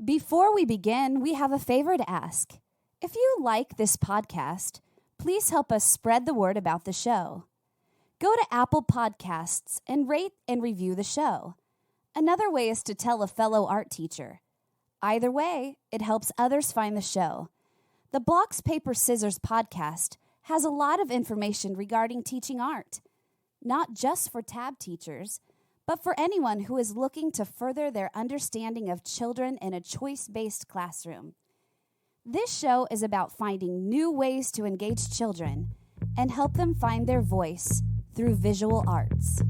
Before we begin, we have a favor to ask. If you like this podcast, please help us spread the word about the show. Go to Apple Podcasts and rate and review the show. Another way is to tell a fellow art teacher. Either way, it helps others find the show. The Blocks, Paper, Scissors podcast has a lot of information regarding teaching art, not just for tab teachers, but for anyone who is looking to further their understanding of children in a choice-based classroom. This show is about finding new ways to engage children and help them find their voice through visual arts.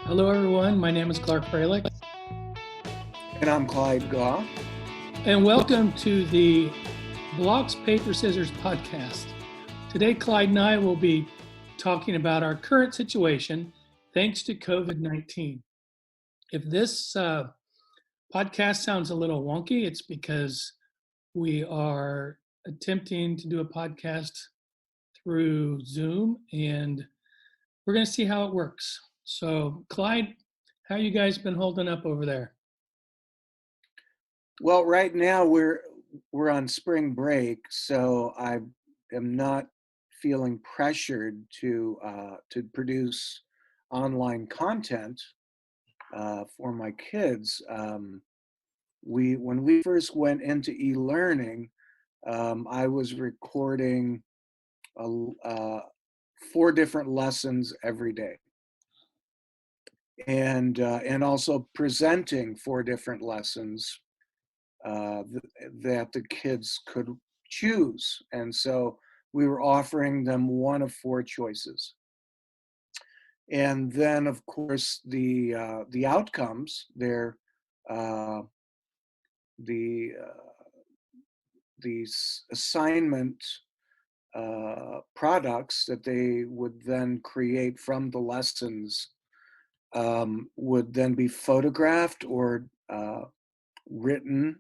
Hello, everyone. My name is Clark Freilich. And I'm Clyde Goff. And welcome to the Blocks, Paper, Scissors podcast. Today, Clyde and I will be talking about our current situation thanks to COVID-19. If this podcast sounds a little wonky, it's because we are attempting to do a podcast through Zoom, and we're going to see how it works. So, Clyde, how you guys been holding up over there? Well, right now we're on spring break, so I am not feeling pressured to produce online content for my kids. When we first went into e-learning, I was recording 4 different lessons every day. And also presenting 4 different lessons that the kids could choose. And so we were offering them one of 4 choices. And then, of course, the outcomes, the assignment products that they would then create from the lessons would then be photographed or written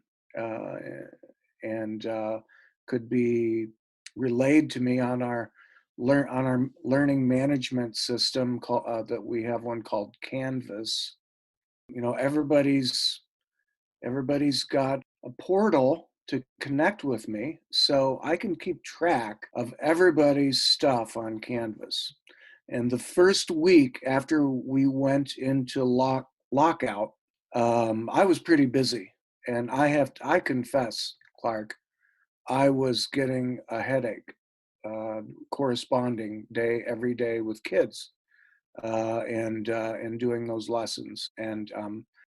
and could be relayed to me on our learning management system that we have one called Canvas. You know, everybody's got a portal to connect with me, so I can keep track of everybody's stuff on Canvas. And the first week after we went into lockout, I was pretty busy. And I confess, Clark, I was getting a headache corresponding every day with kids and doing those lessons. And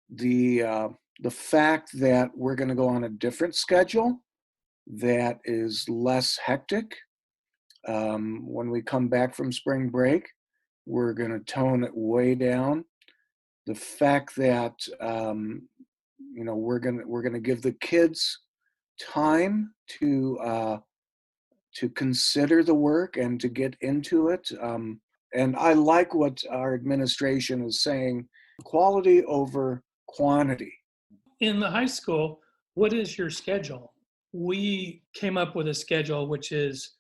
the fact that we're going to go on a different schedule that is less hectic. When we come back from spring break, we're going to tone it way down. The fact that we're going to give the kids time to consider the work and to get into it. And I like what our administration is saying: quality over quantity. In the high school, what is your schedule? We came up with a schedule which is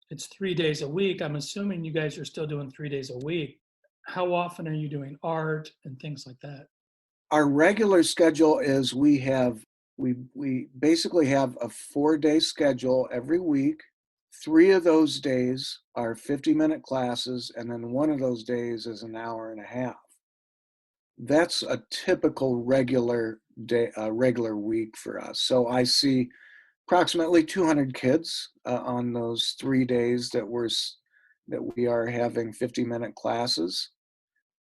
it's 3 days a week. I'm assuming you guys are still doing 3 days a week. How often are you doing art and things like that? Our regular schedule is we basically have a 4-day schedule every week. 3 of those days are 50-minute classes, and then 1 of those days is an hour and a half. That's a typical regular week for us. So I see approximately 200 kids on those 3 days that we are having 50-minute classes.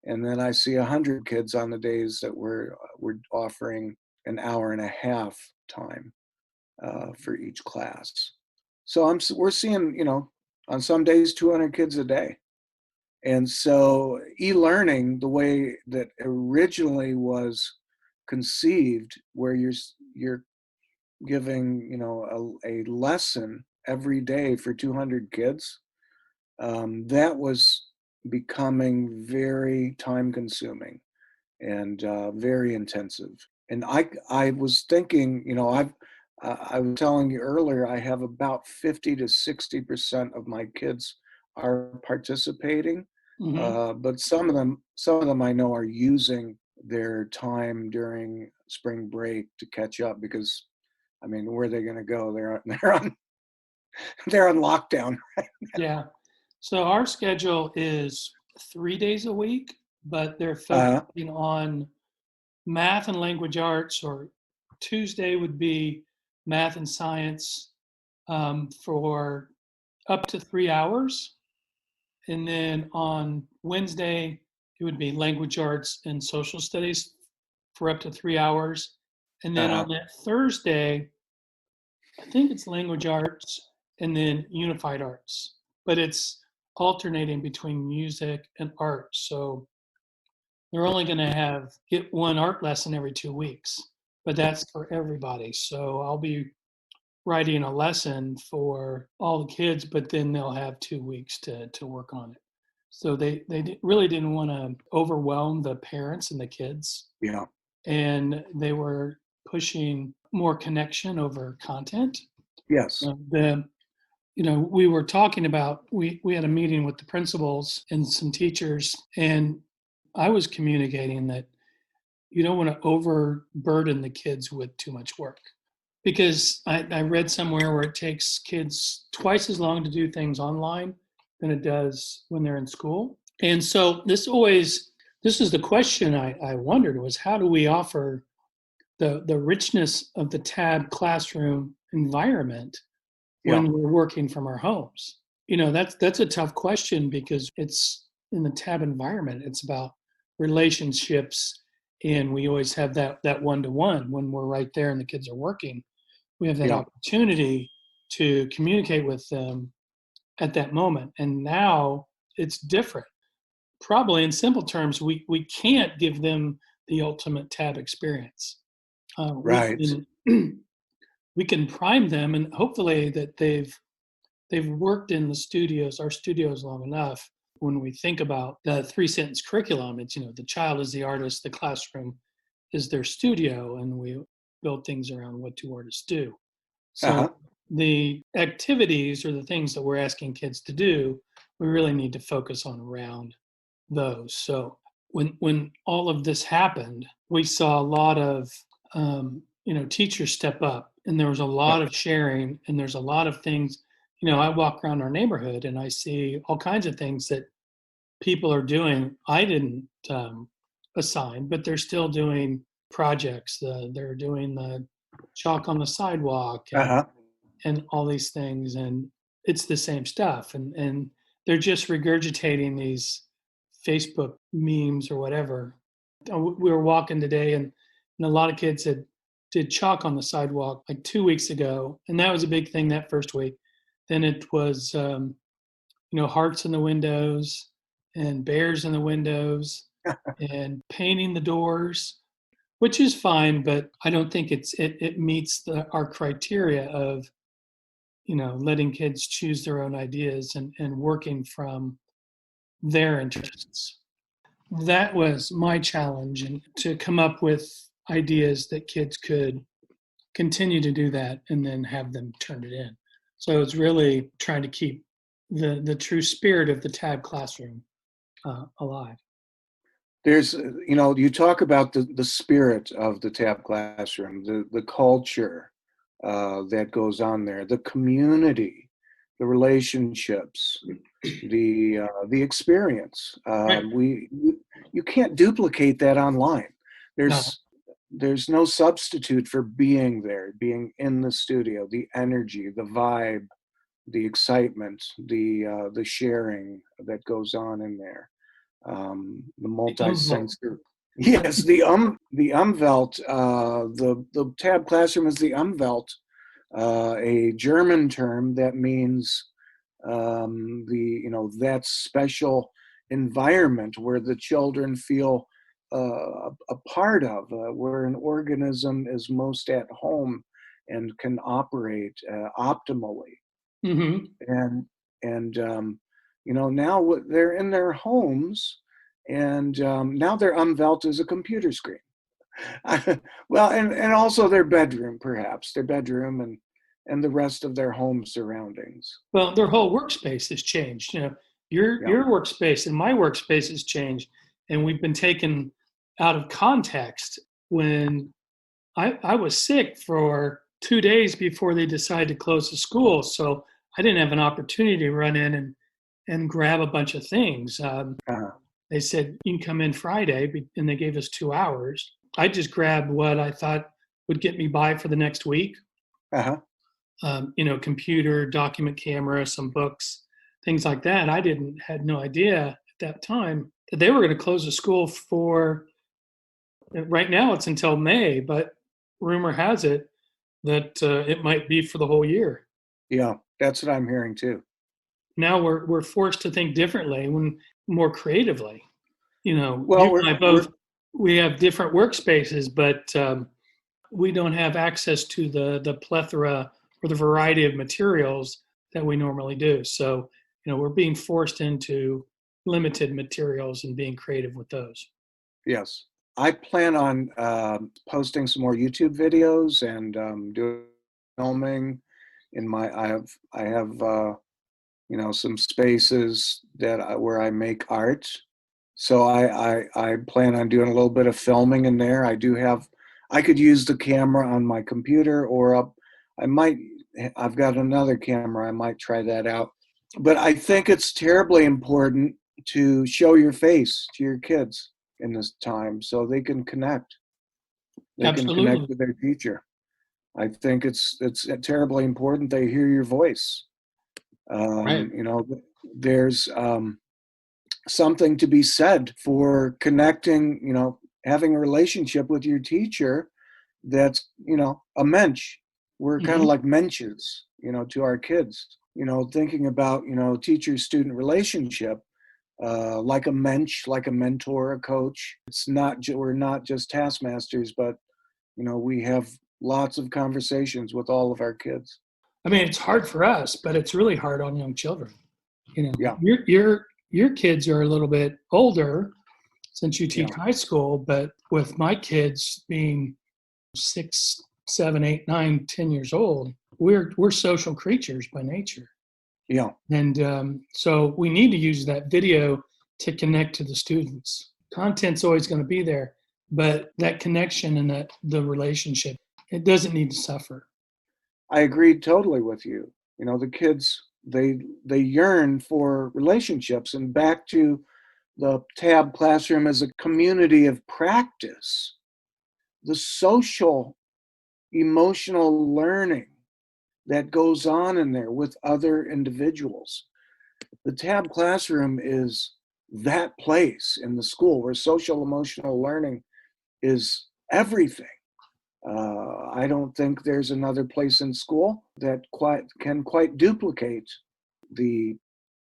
And then I see 100 kids on the days that we're offering an hour and a half time for each class. So we're seeing, on some days 200 kids a day. And so e-learning, the way that originally was conceived, where you're giving a lesson every day for 200 kids, that was becoming very time consuming and very intensive. And I was thinking, I was telling you earlier, I have about 50 to 60% of my kids are participating, Hmm. but some of them I know are using their time during spring break to catch up because, I mean, where are they going to go? They're on lockdown. Yeah. So our schedule is 3 days a week, but they're Uh, focusing on math and language arts, or Tuesday would be math and science for up to 3 hours. And then on Wednesday, it would be language arts and social studies for up to 3 hours. And then uh, on that Thursday, I think it's language arts and then unified arts, but it's alternating between music and art. So they're only going to get one art lesson every 2 weeks, but that's for everybody. So I'll be writing a lesson for all the kids, but then they'll have 2 weeks to work on it. So they really didn't want to overwhelm the parents and the kids, yeah. and they were pushing more connection over content. Yes. The we were talking about, we had a meeting with the principals and some teachers, and I was communicating that you don't want to overburden the kids with too much work, because I read somewhere where it takes kids twice as long to do things online than it does when they're in school. And so this is the question I wondered, was how do we offer the richness of the TAB classroom environment Yeah. when we're working from our homes? That's a tough question, because it's in the TAB environment, it's about relationships, and we always have that one-to-one when we're right there and the kids are working. We have that Yeah. opportunity to communicate with them at that moment. And now it's different. Probably in simple terms, we can't give them the ultimate TAB experience. We Right. can we can prime them, and hopefully that they've worked in our studios long enough. When we think about the 3 sentence curriculum, it's, the child is the artist, the classroom is their studio, and we build things around what do artists do. So Uh-huh. the activities or the things that we're asking kids to do, we really need to focus on around those. So when all of this happened, we saw a lot of teachers step up, and there was a Yeah. lot of sharing, and there's a lot of things. I walk around our neighborhood and I see all kinds of things that people are doing. I didn't assign, but they're still doing projects. They're doing the chalk on the sidewalk, Uh-huh. and all these things, and it's the same stuff, and they're just regurgitating these Facebook memes or whatever. We were walking today, and a lot of kids did chalk on the sidewalk like 2 weeks ago, and that was a big thing that first week. Then it was hearts in the windows and bears in the windows and painting the doors, which is fine, but I don't think it meets our criteria of letting kids choose their own ideas, and working from their interests. That was my challenge, and to come up with ideas that kids could continue to do that and then have them turn it in. So it's really trying to keep the true spirit of the TAB classroom alive. There's, you talk about the spirit of the TAP classroom, the culture that goes on there, the community, the relationships, the experience. Right. You can't duplicate that online. No. There's no substitute for being there, being in the studio, the energy, the vibe, the excitement, the sharing that goes on in there, the The umvo. multi-sensory. Yes, the Umwelt. The TAB classroom is the Umwelt, a German term that means that special environment where the children feel a part of, where an organism is most at home and can operate optimally. Mm-hmm. And now they're in their homes, and now their umwelt is a computer screen. Well, and also their bedroom, perhaps their bedroom and the rest of their home surroundings. Well, their whole workspace has changed. Yeah. Your workspace and my workspace has changed, and we've been taken out of context. When I was sick for 2 days before they decided to close the school, so I didn't have an opportunity to run in and grab a bunch of things. Uh, They said you can come in Friday, and they gave us 2 hours. I just grabbed what I thought would get me by for the next week. uh-huh. Computer, document camera, some books, things like that. I had no idea at that time that they were going to close the school for, right now it's until May, but rumor has it that it might be for the whole year. Yeah, that's what I'm hearing too. Now we're forced to think differently, more creatively. Well, You and I both, we have different workspaces, but we don't have access to the plethora or the variety of materials that we normally do. So, we're being forced into limited materials and being creative with those. yes. I plan on posting some more YouTube videos and doing filming. I have some spaces where I make art. So I plan on doing a little bit of filming in there. I could use the camera on my computer, or I've got another camera. I might try that out. But I think it's terribly important to show your face to your kids in this time so they can connect. They can Absolutely. connect with their teacher. I think it's terribly important they hear your voice. Right. There's something to be said for connecting, having a relationship with your teacher that's, a mensch. We're kind Mm-hmm. of like menches, to our kids, thinking about, teacher-student relationship, like a mensch, like a mentor, a coach. We're not just taskmasters, but, we have lots of conversations with all of our kids. I mean, it's hard for us, but it's really hard on young children. Yeah. Your kids are a little bit older since you teach Yeah. high school, but with my kids being 6, 7, 8, 9, 10 years old, we're social creatures by nature. Yeah. And so we need to use that video to connect to the students. Content's always going to be there, but that connection and the relationship, it doesn't need to suffer. I agreed totally with you. The kids, they yearn for relationships, and back to the TAB classroom as a community of practice, the social, emotional learning that goes on in there with other individuals. The TAB classroom is that place in the school where social emotional learning is everything. I don't think there's another place in school that can quite duplicate the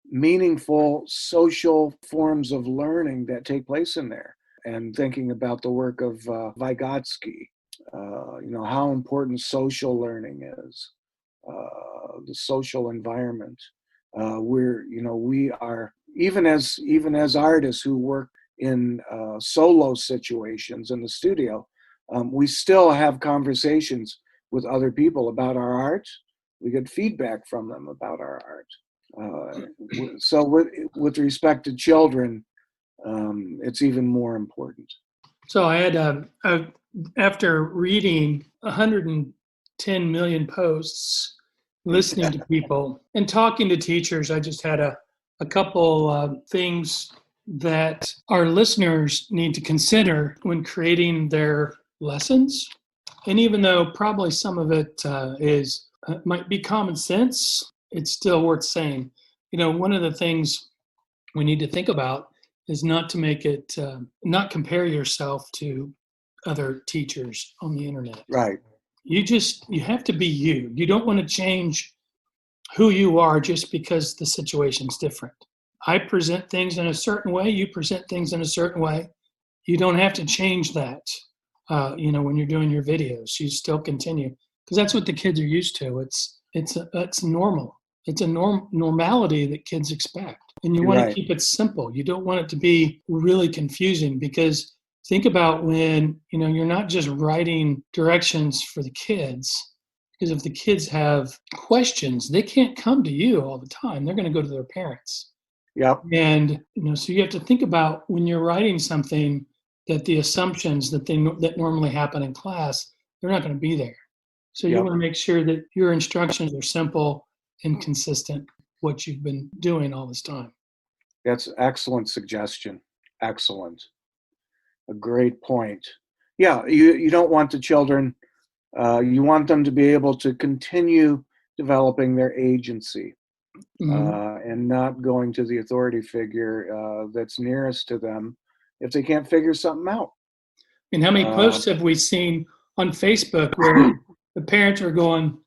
meaningful social forms of learning that take place in there. And thinking about the work of Vygotsky, how important social learning is, the social environment. We are, even as artists who work in solo situations in the studio, we still have conversations with other people about our art. We get feedback from them about our art. So with respect to children, it's even more important. So I had, after reading 110 million posts, listening to people, and talking to teachers, I just had a couple things that our listeners need to consider when creating their lessons. And even though probably some of it might be common sense, it's still worth saying. One of the things we need to think about is not to make it, not compare yourself to other teachers on the internet. Right. You have to be you. You don't want to change who you are just because the situation's different. I present things in a certain way. You present things in a certain way. You don't have to change that. When you're doing your videos, you still continue because that's what the kids are used to. It's normal. It's a normality that kids expect. And you want to Right. keep it simple. You don't want it to be really confusing, because think about when, you're not just writing directions for the kids, because if the kids have questions, they can't come to you all the time. They're going to go to their parents. Yep. And, so you have to think about when you're writing something that the assumptions that normally happen in class, they're not going to be there. So you Yep. want to make sure that your instructions are simple and consistent, what you've been doing all this time. That's excellent suggestion. Excellent. A great point. Yeah, you don't want the children, you want them to be able to continue developing their agency, and not going to the authority figure that's nearest to them if they can't figure something out. And how many posts have we seen on Facebook where the parents are going,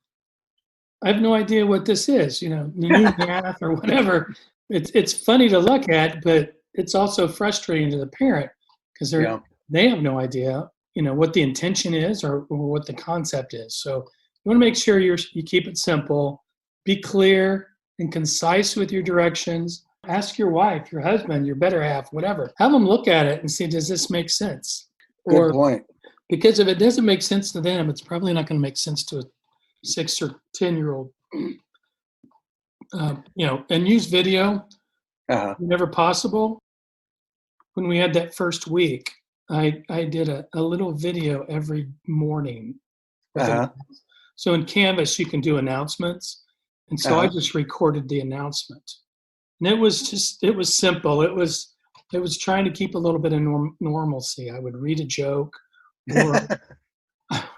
I have no idea what this is, new math or whatever. It's funny to look at, but it's also frustrating to the parent, because they have no idea, what the intention is or what the concept is. So you want to make sure you keep it simple, be clear and concise with your directions. Ask your wife, your husband, your better half, whatever. Have them look at it and see, does this make sense? Good point. Because if it doesn't make sense to them, it's probably not going to make sense to a 6 or 10-year-old. And use video whenever possible. When we had that first week, I did a little video every morning. So in Canvas, you can do announcements. And so I just recorded the announcement. And it was simple. It was trying to keep a little bit of normalcy. I would read a joke, or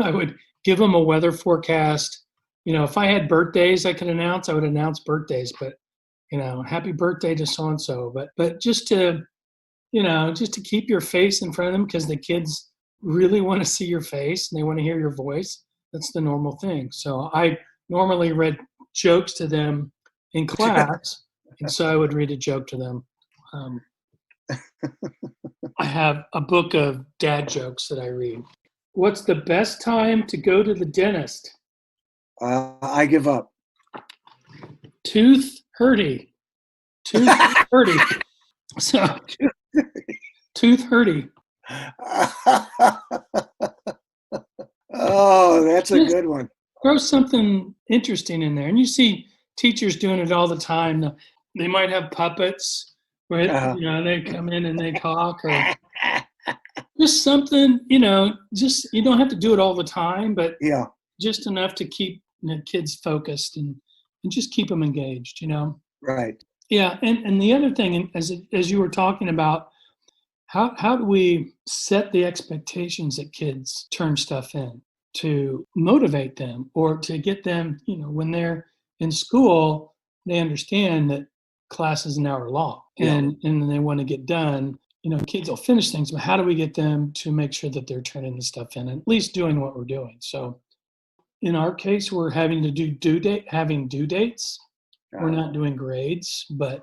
I would give them a weather forecast. If I had birthdays I could announce, I would announce birthdays, but, happy birthday to so-and-so. But just to keep your face in front of them, because the kids really want to see your face and they want to hear your voice. That's the normal thing. So I normally read jokes to them in class, and so I would read a joke to them. I have a book of dad jokes that I read. What's the best time to go to the dentist? I give up. Tooth hurty. So, tooth hurty. Oh, that's a good one. Throw something interesting in there. And you see teachers doing it all the time. They might have puppets where they come in and they talk, or just something, just, you don't have to do it all the time, but just enough to keep the kids focused and just keep them engaged, Right. Yeah. And the other thing, as you were talking about, how do we set the expectations that kids turn stuff in to motivate them, or to get them, when they're in school, they understand that class is an hour long, and they want to get done. Kids will finish things, but how do we get them to make sure that they're turning the stuff in and at least doing what we're doing? So in our case, we're having to having due dates. We're not doing grades, but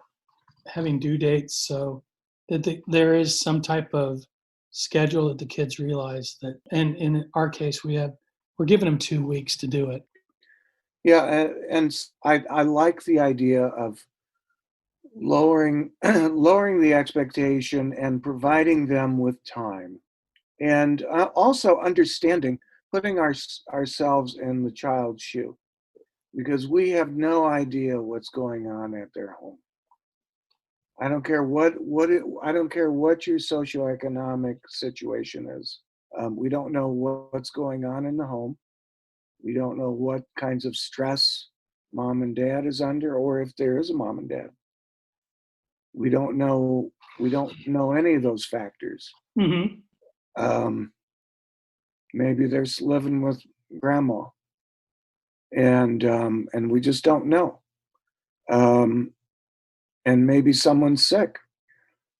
having due dates, so that there is some type of schedule that the kids realize that. And in our case, we're giving them 2 weeks to do it. Yeah, and I like the idea of lowering the expectation and providing them with time, and also understanding, putting ourselves in the child's shoe, because we have no idea what's going on at their home. I don't care I don't care what your socioeconomic situation is. We don't know what's going on in the home. We don't know what kinds of stress mom and dad is under, or if there is a mom and dad. We don't know any of those factors. Mm-hmm. Maybe they're living with grandma, and we just don't know. And maybe someone's sick.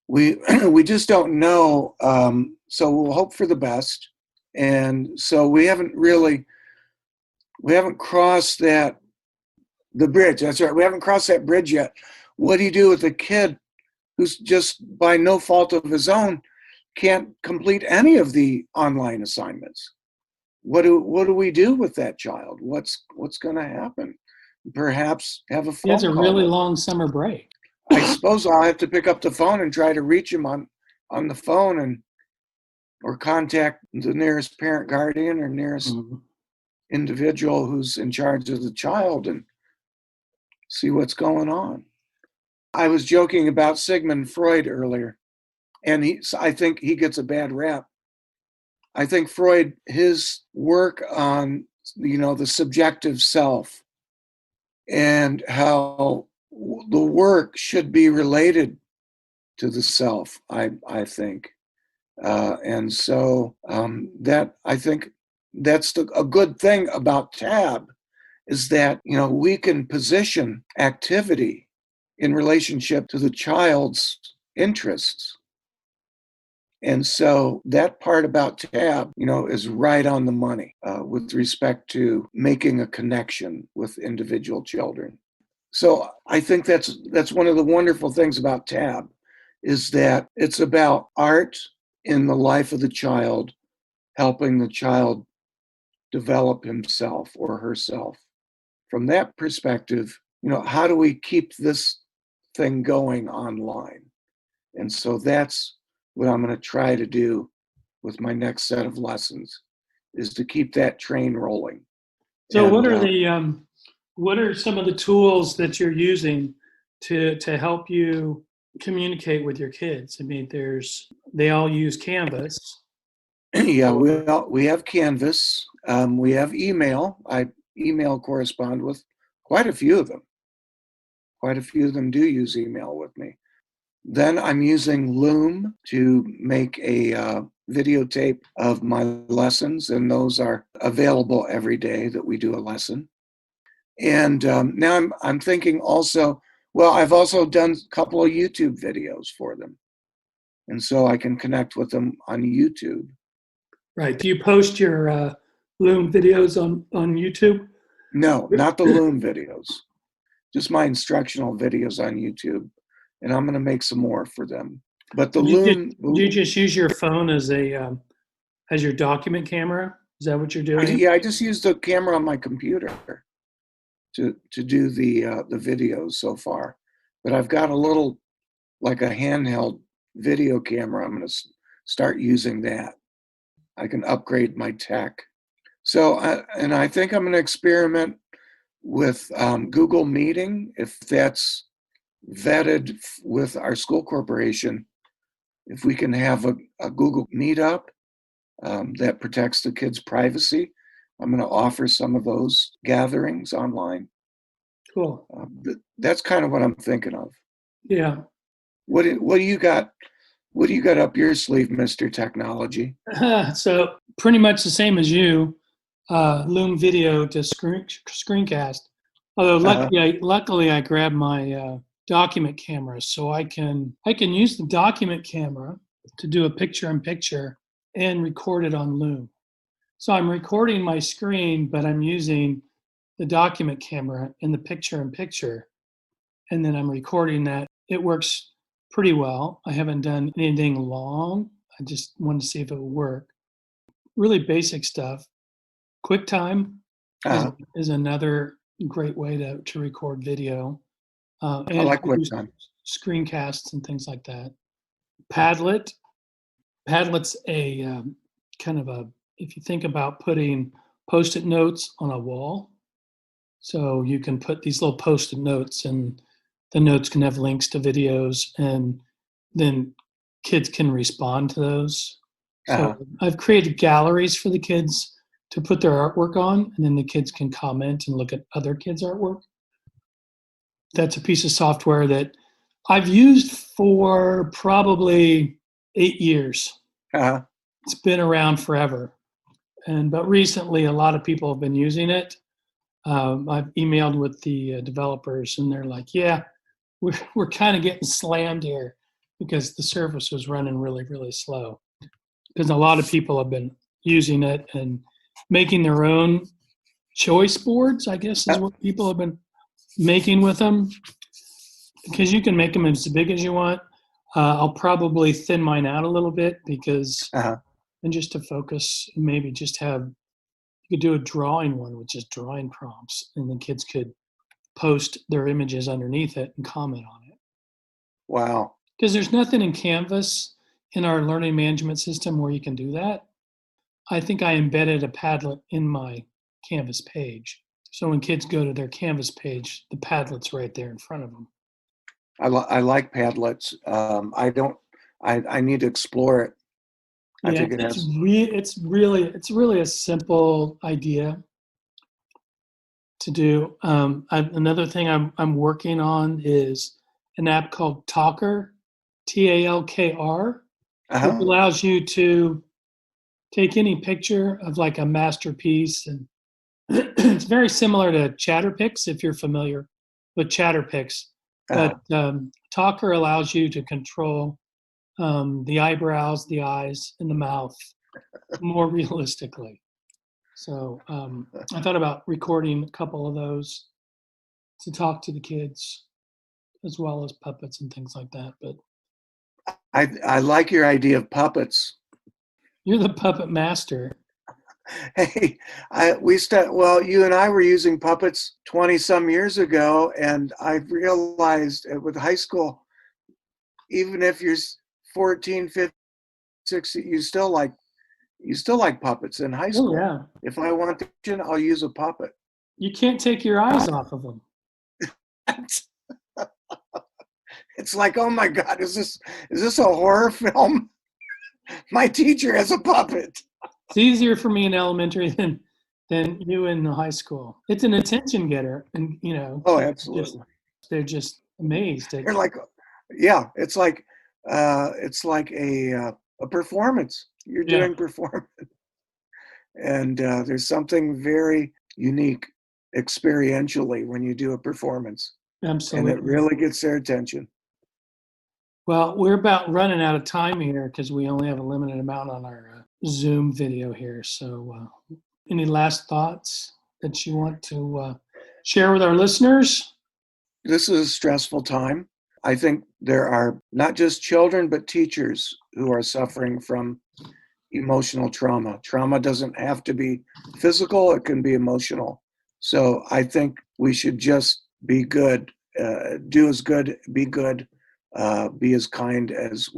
We just don't know. So we'll hope for the best. And so we haven't crossed the bridge. That's right. We haven't crossed that bridge yet. What do you do with a kid who's just by no fault of his own can't complete any of the online assignments? What do we do with that child? What's going to happen? perhaps have a He has phone a call really with. long summer break. I suppose I'll have to pick up the phone and try to reach him on the phone, and or contact the nearest parent guardian or nearest Mhm. individual who's in charge of the child and see what's going on. I was joking about Sigmund Freud earlier, and I think he gets a bad rap. I think Freud, his work on, the subjective self and how the work should be related to the self, I think. And so that I think that's a good thing about TAB is that, we can position activity in relationship to the child's interests. And so that part about TAB, is right on the money with respect to making a connection with individual children. So I think that's one of the wonderful things about TAB is that it's about art in the life of the child, helping the child develop himself or herself. From that perspective, how do we keep this thing going online? And so that's what I'm going to try to do with my next set of lessons is to keep that train rolling. So And what are some of the tools that you're using to help you communicate with your kids? I mean, they all use Canvas. yeah, we have Canvas. We have email. I email correspond with quite a few of them. Quite a few of them do use email with me. Then I'm using Loom to make a videotape of my lessons, and those are available every day that we do a lesson. And now I'm thinking also, well, I've also done a couple of YouTube videos for them, and so I can connect with them on YouTube. Right. Do you post your Loom videos on YouTube? No, not the Loom videos, just my instructional videos on YouTube, and I'm going to make some more for them. But the Do you just, Loom, do you just use your phone as as your document camera? Is that what you're doing? I just use the camera on my computer to do the videos so far. But I've got a little, like a handheld video camera. I'm going to start using that. I can upgrade my tech. So, and I think I'm going to experiment with Google Meeting if that's vetted with our school corporation. If we can have a Google Meetup that protects the kids' privacy, I'm going to offer some of those gatherings online. Cool. That's kind of what I'm thinking of. Yeah. What do you got? What do you got up your sleeve, Mr. Technology? So pretty much the same as you, Loom video to screencast. Although luckily I grabbed my document camera, so I can use the document camera to do a picture-in-picture and record it on Loom. So I'm recording my screen, but I'm using the document camera in the picture-in-picture, and then I'm recording that. It works pretty well. I haven't done anything long. I just wanted to see if it would work. Really basic stuff. Quicktime is another great way to record video I and like to do QuickTime. screencasts and things like that. Padlet. Padlet's a kind of a, if you think about putting Post-it notes on a wall, so you can put these little Post-it notes and the notes can have links to videos and then kids can respond to those. So I've created galleries for the kids to put their artwork on, and then the kids can comment and look at other kids' artwork. That's a piece of software that I've used for probably 8 years. It's been around forever. But recently, a lot of people have been using it. I've emailed with the developers, and they're like, "Yeah, we're kind of getting slammed here because the service was running really, really slow." Because a lot of people have been using it and making their own choice boards, I guess is what people have been making with them. Because you can make them as big as you want. I'll probably thin mine out a little bit because, and just to focus, maybe just have, you could do a drawing one with just drawing prompts, and the kids could post their images underneath it and comment on it. Wow. Because there's nothing in Canvas in our learning management system where you can do that. I think I embedded a Padlet in my Canvas page. So when kids go to their Canvas page, the Padlet's right there in front of them. I like Padlets. I need to explore it. I think it has. It's really a simple idea to do. Another thing I'm working on is an app called Talkr, Talkr, which allows you to take any picture of like a masterpiece, and it's very similar to Chatterpix if you're familiar with Chatterpix. But Talkr allows you to control the eyebrows, the eyes, and the mouth more realistically. So I thought about recording a couple of those to talk to the kids, as well as puppets and things like that. But I like your idea of puppets. You're the puppet master. Hey, you and I were using puppets 20 some years ago, and I realized with high school, even if you're 14, 15, 16, you still like puppets in high school. Oh, yeah. If I want to, I'll use a puppet. You can't take your eyes off of them. It's like, oh my God, is this a horror film? My teacher has a puppet. It's easier for me in elementary than you in high school. It's an attention getter, and Oh, absolutely. They're just amazed. They're like, yeah, it's like a performance. You're doing performance, and there's something very unique experientially when you do a performance. Absolutely, and it really gets their attention. Well, we're about running out of time here because we only have a limited amount on our Zoom video here. So any last thoughts that you want to share with our listeners? This is a stressful time. I think there are not just children, but teachers who are suffering from emotional trauma. Trauma doesn't have to be physical, it can be emotional. So I think we should just be good, do as good, be good. Be as kind as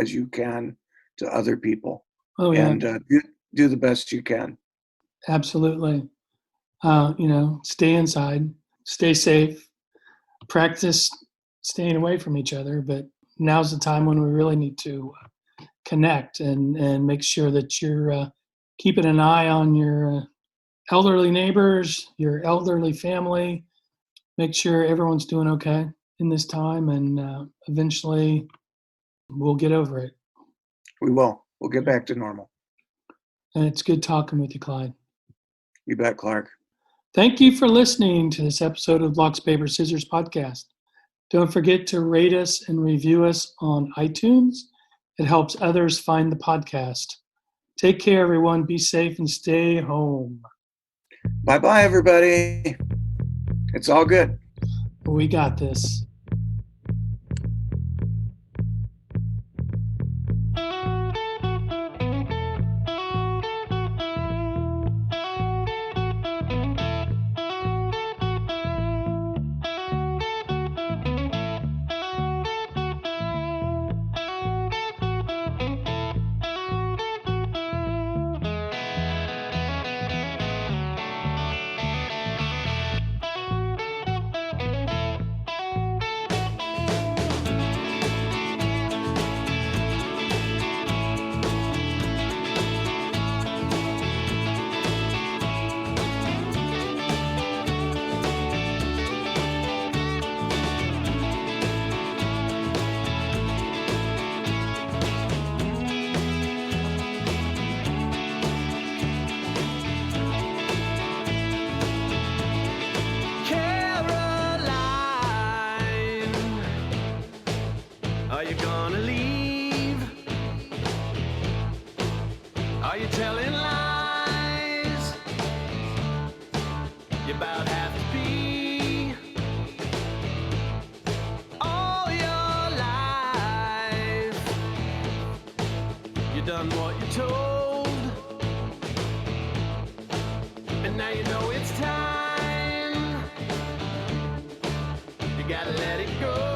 you can to other people. Oh, yeah. And do the best you can. Absolutely. Stay inside, stay safe, practice staying away from each other. But now's the time when we really need to connect and make sure that you're keeping an eye on your elderly neighbors, your elderly family. Make sure everyone's doing okay in this time, and eventually we'll get over it. We will. We'll get back to normal. And it's good talking with you, Clyde. You bet, Clark. Thank you for listening to this episode of Blocks, Paper, Scissors podcast. Don't forget to rate us and review us on iTunes. It helps others find the podcast. Take care, everyone. Be safe and stay home. Bye-bye, everybody. It's all good. We got this. Are you gonna leave? Are you telling lies? You about have to be all your life. You done what you're told, and now you know it's time gotta let it go.